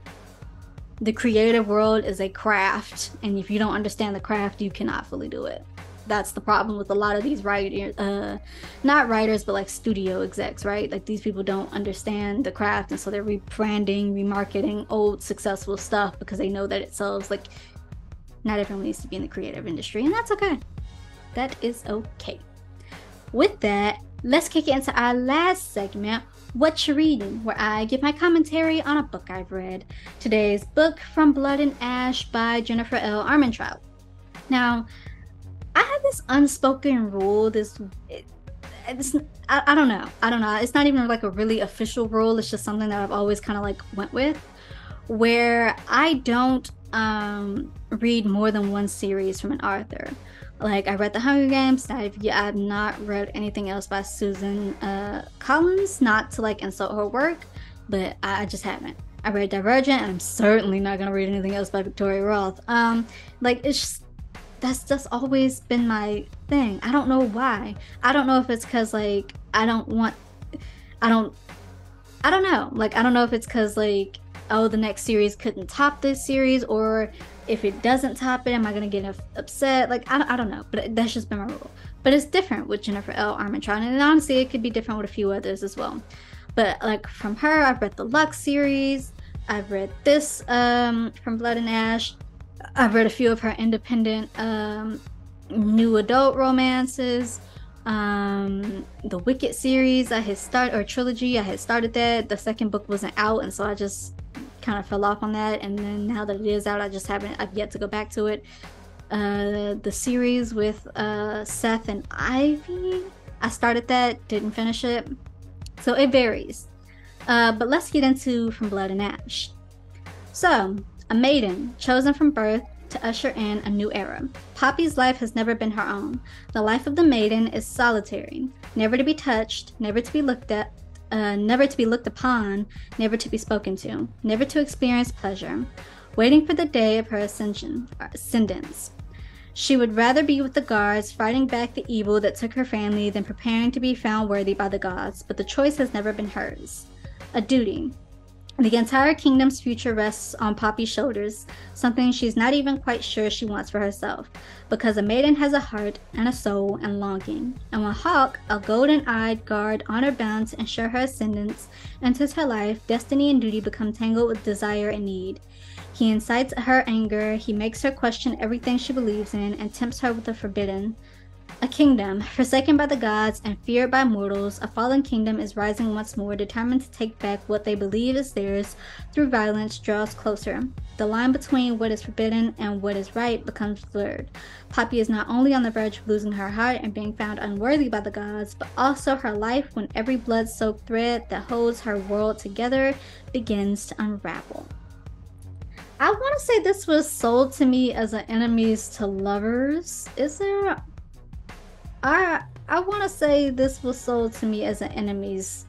The creative world is a craft, and if you don't understand the craft, you cannot fully do it. That's the problem with a lot of these writers, not writers, but like studio execs, right? Like, these people don't understand the craft, and so they're rebranding, remarketing old successful stuff because they know that it sells. Like, not everyone needs to be in the creative industry, and that's okay. That is okay. With that, let's kick it into our last segment, Whatcha Reading, where I give my commentary on a book I've read. Today's book, From Blood and Ash by Jennifer L. Armentrout. Now, I have this unspoken rule, I don't know. It's not even like a really official rule. It's just something that I've always kind of like went with, where I don't read more than one series from an author. Like, I read The Hunger Games. I've not read anything else by Susan Collins, not to like insult her work, but I just haven't. I read Divergent, and I'm certainly not gonna read anything else by Victoria Roth. Like, it's just, that's always been my thing. I don't know why. I don't know if it's because, like, I don't know. Like, I don't know if it's because, like, oh, the next series couldn't top this series, or if it doesn't top it, am I gonna get upset? Like, I don't know, but that's just been my rule. But it's different with Jennifer L. Armentrout, and honestly, it could be different with a few others as well. But, like, from her, I've read the Lux series, I've read this From Blood and Ash, I've read a few of her independent new adult romances, the Wicked series, trilogy, I had started that. The second book wasn't out, and so I just kind of fell off on that, and then now that it is out, I've yet to go back to it. The series with Seth and Ivy, I started that, didn't finish it, so it varies. But let's get into From Blood and Ash. So, a maiden chosen from birth to usher in a new era. Poppy's life has never been her own. The life of the maiden is solitary, never to be touched, never to be looked at, never to be looked upon, never to be spoken to, never to experience pleasure, waiting for the day of her ascendance. She would rather be with the guards, fighting back the evil that took her family, than preparing to be found worthy by the gods, but the choice has never been hers. A duty. The entire kingdom's future rests on Poppy's shoulders, something she's not even quite sure she wants for herself, because a maiden has a heart and a soul and longing. And when Hawk, a golden-eyed guard honor-bound to ensure her ascendance, enters her life, destiny and duty become tangled with desire and need. He incites her anger, he makes her question everything she believes in, and tempts her with the forbidden. A kingdom, forsaken by the gods and feared by mortals, a fallen kingdom is rising once more, determined to take back what they believe is theirs through violence, draws closer. The line between what is forbidden and what is right becomes blurred. Poppy is not only on the verge of losing her heart and being found unworthy by the gods, but also her life, when every blood-soaked thread that holds her world together begins to unravel. I want to say this was sold to me as an enemies to lovers. Is there? I want to say this was sold to me as an enemies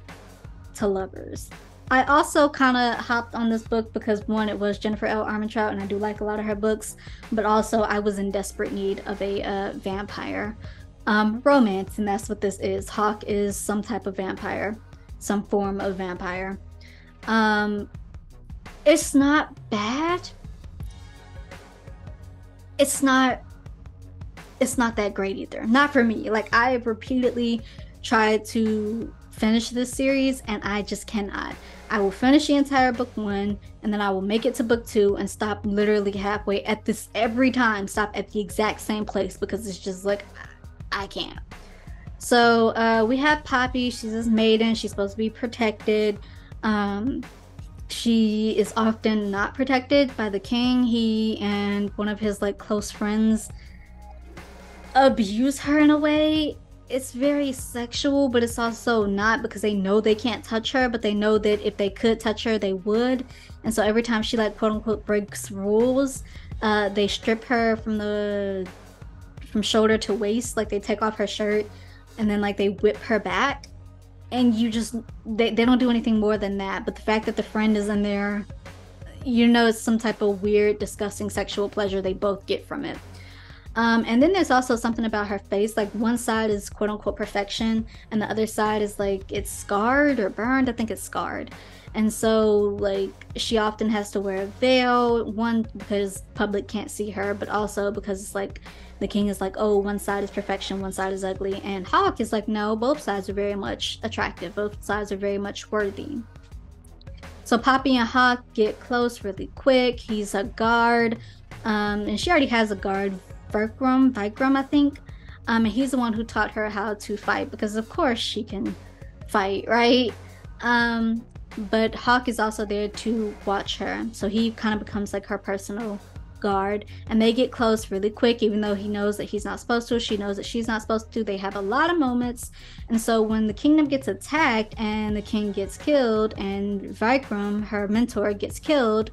to lovers. I also kind of hopped on this book because one, it was Jennifer L. Armentrout, and I do like a lot of her books, but also I was in desperate need of a vampire romance, and that's what this is. Hawk is some type of vampire, some form of vampire. Um, it's not bad. It's not it's not that great either. Not for me. Like I have repeatedly tried to finish this series and I just cannot. I will finish the entire book one and then I will make it to book two and stop literally halfway at this every time, stop at the exact same place because it's just like I can't. So we have Poppy. She's this maiden. She's supposed to be protected. She is often not protected by the king. He and one of his like close friends abuse her in a way. It's very sexual, but it's also not because they know they can't touch her, but they know that if they could touch her, they would. And so every time she like quote unquote breaks rules, they strip her from shoulder to waist, like they take off her shirt and then like they whip her back. And you just they don't do anything more than that. But the fact that the friend is in there, you know, it's some type of weird, disgusting sexual pleasure they both get from it. And then there's also something about her face. Like one side is quote unquote perfection, and the other side is like it's scarred or burned. I think it's scarred. And so like she often has to wear a veil, one because public can't see her, but also because it's like the king is like, oh, one side is perfection, one side is ugly. And Hawk is like, no, both sides are very much attractive. Both sides are very much worthy. So Poppy and Hawk get close really quick. He's a guard, and she already has a guard, Vikram, I think. And he's the one who taught her how to fight because of course she can fight, right? But Hawk is also there to watch her. So he kind of becomes like her personal guard, and they get close really quick, even though he knows that he's not supposed to. She knows that she's not supposed to. They have a lot of moments. And so when the kingdom gets attacked and the king gets killed and Vikram, her mentor, gets killed,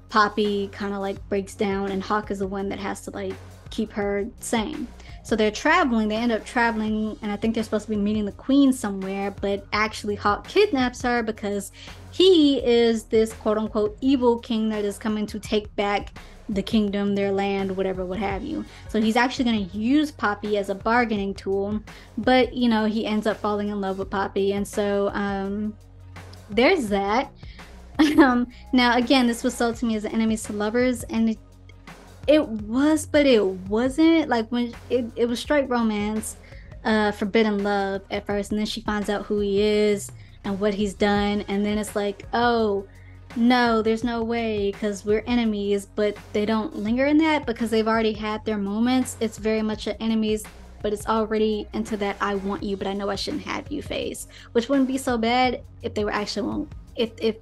Poppy kind of like breaks down, and Hawk is the one that has to like keep her sane. So they're traveling, they end up traveling, and I think they're supposed to be meeting the queen somewhere, but actually Hawk kidnaps her because he is this quote-unquote evil king that is coming to take back the kingdom, their land, whatever, what have you. So he's actually going to use Poppy as a bargaining tool, but you know, he ends up falling in love with Poppy, and so there's that. Now again, this was sold to me as an enemies to lovers, and it was, but it wasn't. Like when it was straight romance, forbidden love at first, and then she finds out who he is and what he's done, and then it's like, oh no, there's no way because we're enemies. But they don't linger in that because they've already had their moments. It's very much an enemies, but it's already into that I want you but I know I shouldn't have you phase, which wouldn't be so bad if they were actually, if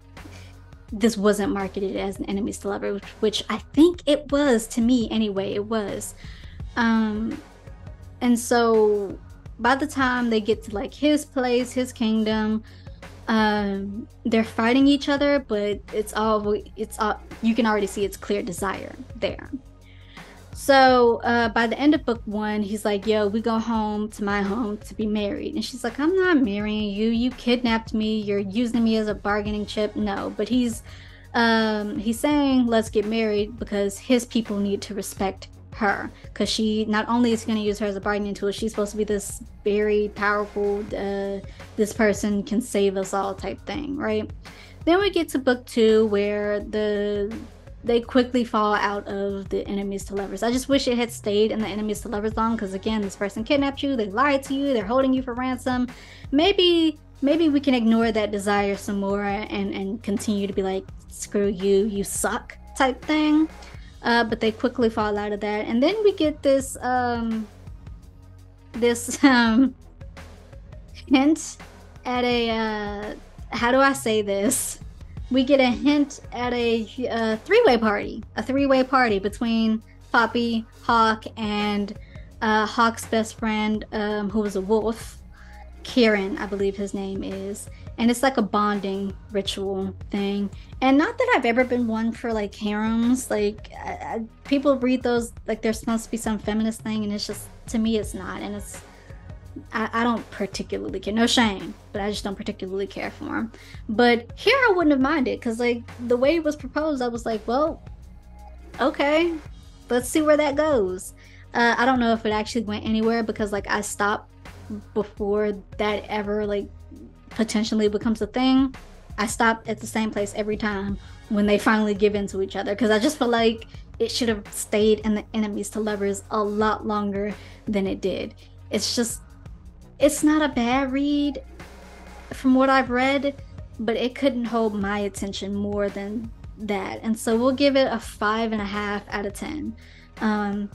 this wasn't marketed as an enemies to lovers, which I think it was, to me anyway. It was. And so by the time they get to like his place, his kingdom, they're fighting each other, but it's all you can already see it's clear desire there. So by the end of book one, he's like, yo, we go home to my home to be married. And she's like, I'm not marrying you. You kidnapped me. You're using me as a bargaining chip. No, but he's saying, let's get married because his people need to respect her. Because she not only is going to use her as a bargaining tool, she's supposed to be this very powerful, this person can save us all type thing, right? Then we get to book two where they quickly fall out of the enemies to lovers. I just wish it had stayed in the enemies to lovers long, because again, this person kidnapped you, they lied to you, they're holding you for ransom. Maybe we can ignore that desire some more and continue to be like, screw you, you suck type thing. But they quickly fall out of that, and then we get this hint at a how do I say this? We get a hint at a three-way party between Poppy, Hawk, and Hawk's best friend, who was a wolf, Kieran, I believe his name is. And it's like a bonding ritual thing. And not that I've ever been one for like harems. Like people read those like they're supposed to be some feminist thing, and it's just, to me it's not. And it's, I don't particularly care. No shame, but I just don't particularly care for them. But here I wouldn't have minded, because like the way it was proposed, I was like, well, okay, let's see where that goes. I don't know if it actually went anywhere, because like I stopped before that ever like potentially becomes a thing. I stop at the same place every time when they finally give in to each other, because I just feel like it should have stayed in the enemies to lovers a lot longer than it did. It's just, it's not a bad read from what I've read, but it couldn't hold my attention more than that. And so we'll give it a 5.5 out of 10.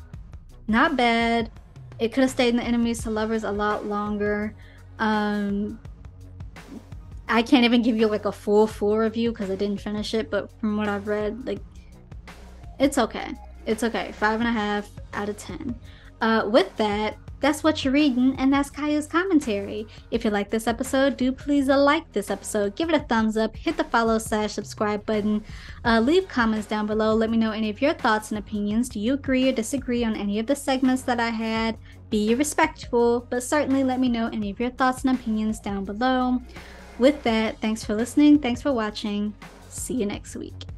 Not bad. It could have stayed in the enemies to lovers a lot longer. I can't even give you like a full review because I didn't finish it, but from what I've read, like, it's okay. It's okay. 5.5 out of 10. With that, that's what you're reading, and that's Kaya's commentary. If you like this episode, do please like this episode. Give it a thumbs up, hit the follow/subscribe button, leave comments down below. Let me know any of your thoughts and opinions. Do you agree or disagree on any of the segments that I had? Be respectful, but certainly let me know any of your thoughts and opinions down below. With that, thanks for listening, thanks for watching. See you next week.